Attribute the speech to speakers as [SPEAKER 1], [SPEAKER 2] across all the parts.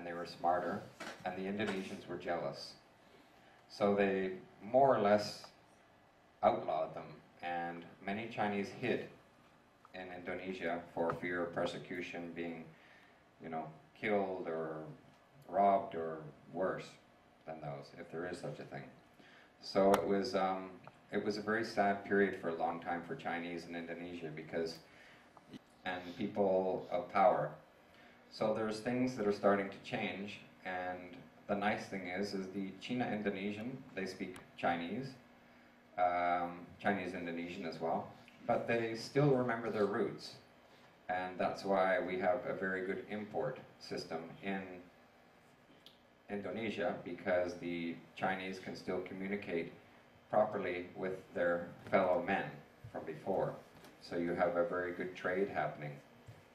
[SPEAKER 1] and they were smarter, and the Indonesians were jealous. So they more or less outlawed them, and many Chinese hid in Indonesia for fear of persecution, being, killed or robbed or worse than those, if there is such a thing. So it was a very sad period for a long time for Chinese in Indonesia and people of power. So there's things that are starting to change, and the nice thing is the China-Indonesian, they speak Chinese, Chinese-Indonesian as well, but they still remember their roots, and that's why we have a very good import system in Indonesia, because the Chinese can still communicate properly with their fellow men from before. So you have a very good trade happening,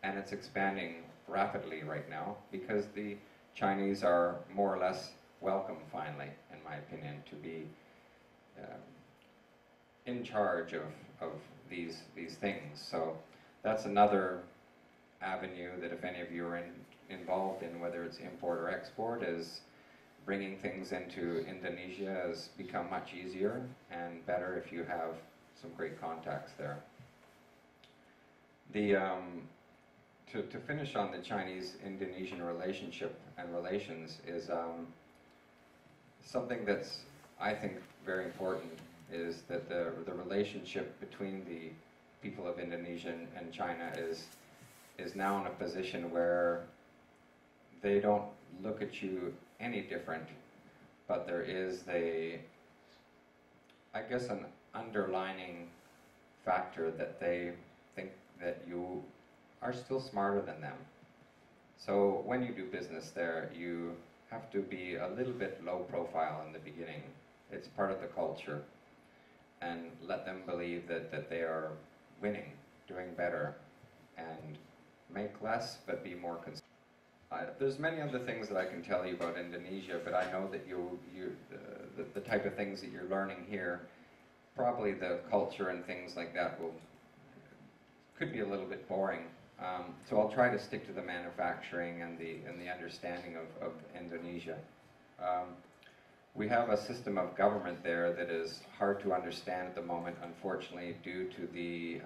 [SPEAKER 1] and it's expanding rapidly right now because the Chinese are more or less welcome finally, in my opinion, to be in charge of these things. So that's another avenue that if any of you are involved in, whether it's import or export, is bringing things into Indonesia has become much easier and better if you have some great contacts there. To finish on the Chinese-Indonesian relationship and relations is something that's, I think, very important, is that the relationship between the people of Indonesia and China is now in a position where they don't look at you any different, but there is I guess an underlining factor that they think that you are still smarter than them. So when you do business there, you have to be a little bit low profile in the beginning. It's part of the culture, and let them believe that they are winning, doing better, and make less but be more consistent. There's many other things that I can tell you about Indonesia, but I know that the type of things that you're learning here, probably the culture and things like that could be a little bit boring. So I'll try to stick to the manufacturing and the understanding of Indonesia. We have a system of government there that is hard to understand at the moment, unfortunately, due to the,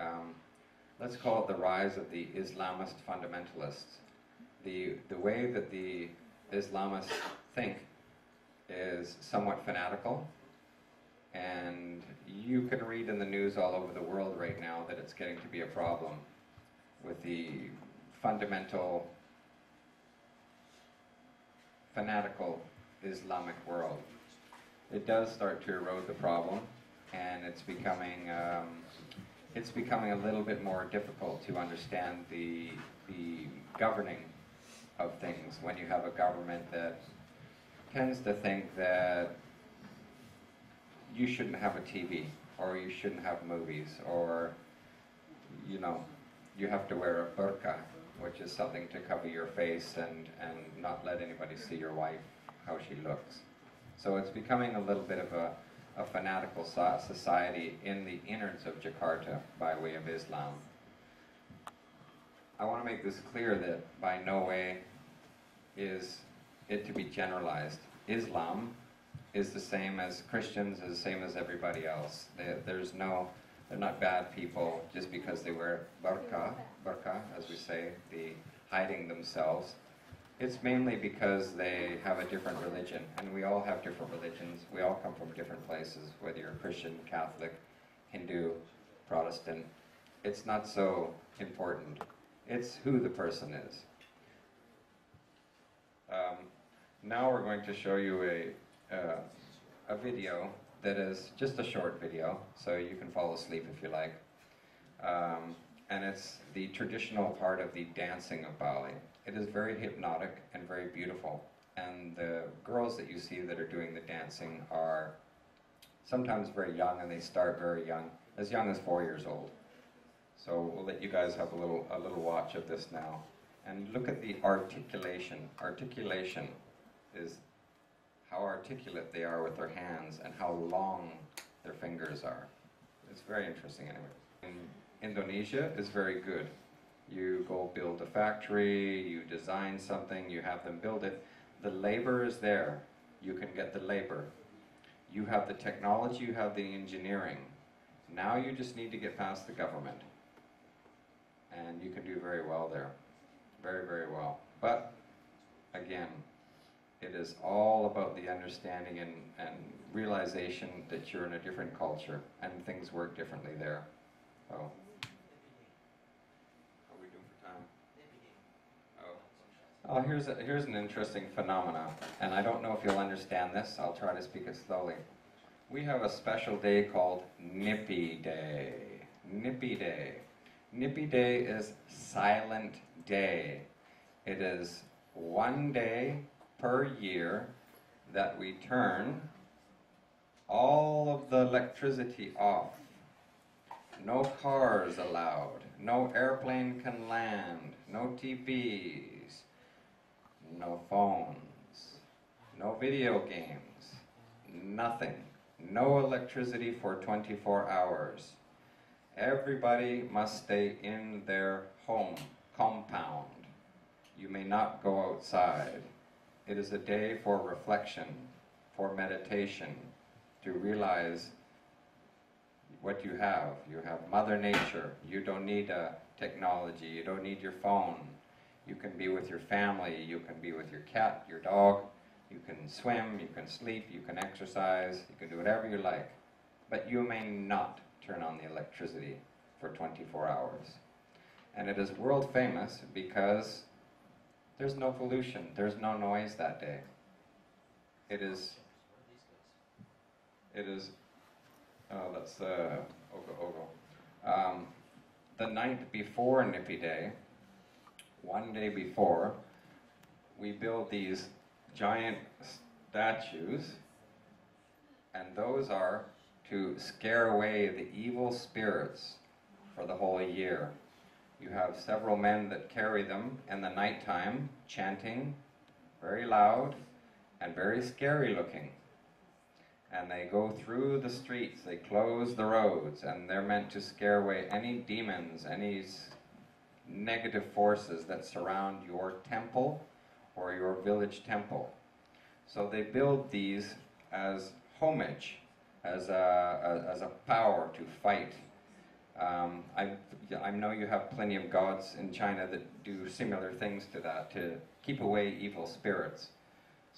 [SPEAKER 1] let's call it the rise of the Islamist fundamentalists. The way that the Islamists think is somewhat fanatical, and you can read in the news all over the world right now that it's getting to be a problem with the fundamental, fanatical Islamic world. It does start to erode the problem, and it's becoming a little bit more difficult to understand the governing of things when you have a government that tends to think that you shouldn't have a TV, or you shouldn't have movies, or you have to wear a burqa, which is something to cover your face and not let anybody see your wife, how she looks. So it's becoming a little bit of a fanatical society in the innards of Jakarta by way of Islam. I want to make this clear that by no way is it to be generalized. Islam is the same as Christians, is the same as everybody else. They're not bad people just because they wear burqa, as we say, the hiding themselves. It's mainly because they have a different religion, and we all have different religions. We all come from different places, whether you're Christian, Catholic, Hindu, Protestant. It's not so important. It's who the person is. Now we're going to show you a video that is just a short video, so you can fall asleep if you like. And it's the traditional part of the dancing of Bali. It is very hypnotic and very beautiful. And the girls that you see that are doing the dancing are sometimes very young, and they start very young as 4 years old. So we'll let you guys have a little watch of this now. And look at the articulation. Articulation is how articulate they are with their hands and how long their fingers are. It's very interesting anyway. Indonesia is very good You go build a factory, you design something, you have them build it. The labor is there. You can get the labor. You have the technology, you have the engineering. Now you just need to get past the government. And you can do very well there. Very, very well. But, again, it is all about the understanding and realization that you're in a different culture and things work differently there. So, how are we doing for time? Oh, here's an interesting phenomena, and I don't know if you'll understand this. I'll try to speak it slowly. We have a special day called Nippy Day. Nippy Day. Nippy Day is Silent Day. It is one day per year that we turn all of the electricity off. No cars allowed. No airplane can land. No TVs. No phones. No video games. Nothing. No electricity for 24 hours. Everybody must stay in their home compound. You may not go outside. It is a day for reflection, for meditation, to realize what you have. You have Mother Nature. You don't need technology. You don't need your phone. You can be with your family. You can be with your cat, your dog. You can swim. You can sleep. You can exercise. You can do whatever you like. But you may not turn on the electricity for 24 hours. And it is world famous because there's no pollution. There's no noise that day. It is, oh, that's Ogo. The night before Nippy Day, one day before, we build these giant statues, and those are to scare away the evil spirits for the whole year. You have several men that carry them in the nighttime, chanting, very loud and very scary looking. And they go through the streets, they close the roads, and they're meant to scare away any demons, any negative forces that surround your temple or your village temple. So they build these as homage, as a power to fight. I know you have plenty of gods in China that do similar things to that, to keep away evil spirits.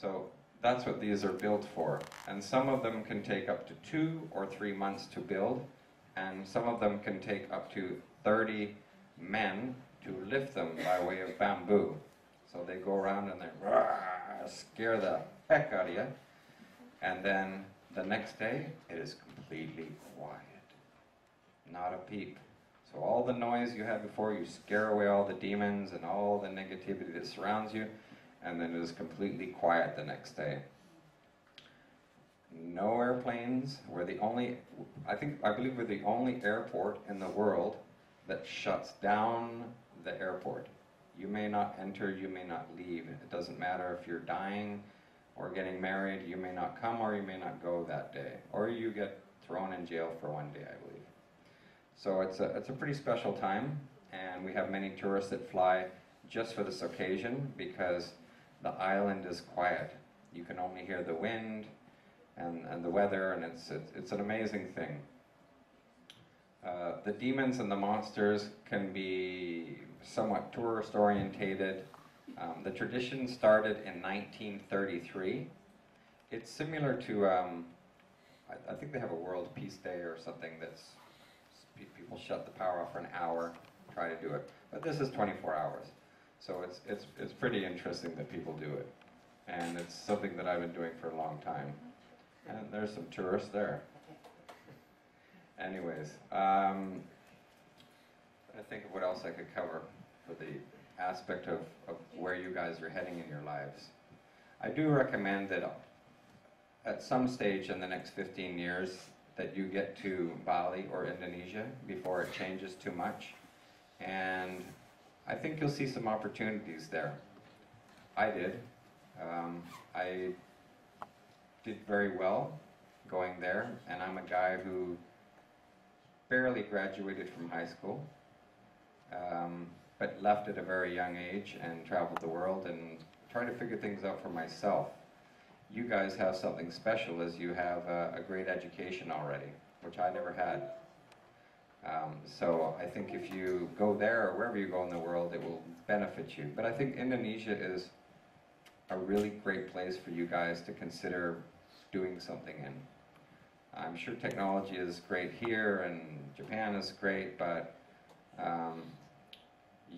[SPEAKER 1] So that's what these are built for. And some of them can take up to 2 or 3 months to build, and some of them can take up to 30 men to lift them by way of bamboo. So they go around and they scare the heck out of you, and then the next day it is completely quiet. Not a peep. So all the noise you had before, you scare away all the demons and all the negativity that surrounds you, and then it is completely quiet the next day. No airplanes. We're the only, I believe we're the only airport in the world that shuts down the airport. You may not enter, you may not leave. It doesn't matter if you're dying or getting married, you may not come or you may not go that day. Or you get thrown in jail for one day, I believe. So it's a pretty special time, and we have many tourists that fly just for this occasion because the island is quiet. You can only hear the wind and the weather, and it's an amazing thing. The demons and the monsters can be somewhat tourist orientated. The tradition started in 1933. It's similar to, I think they have a World Peace Day or something that's, people shut the power off for an hour, try to do it. But this is 24 hours. So it's pretty interesting that people do it. And it's something that I've been doing for a long time. And there's some tourists there. Anyways, I think of what else I could cover for the aspect of where you guys are heading in your lives. I do recommend that at some stage in the next 15 years that you get to Bali or Indonesia before it changes too much. And I think you'll see some opportunities there. I did. I did very well going there, and I'm a guy who barely graduated from high school. but left at a very young age and traveled the world and tried to figure things out for myself. You guys have something special, as you have a great education already, which I never had. So I think if you go there or wherever you go in the world, it will benefit you. But I think Indonesia is a really great place for you guys to consider doing something in. I'm sure technology is great here and Japan is great, but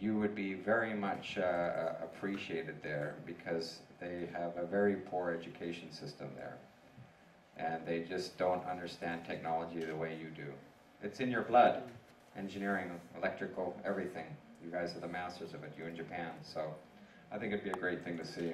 [SPEAKER 1] you would be very much appreciated there because they have a very poor education system there. And they just don't understand technology the way you do. It's in your blood, engineering, electrical, everything. You guys are the masters of it, you in Japan. So I think it'd be a great thing to see.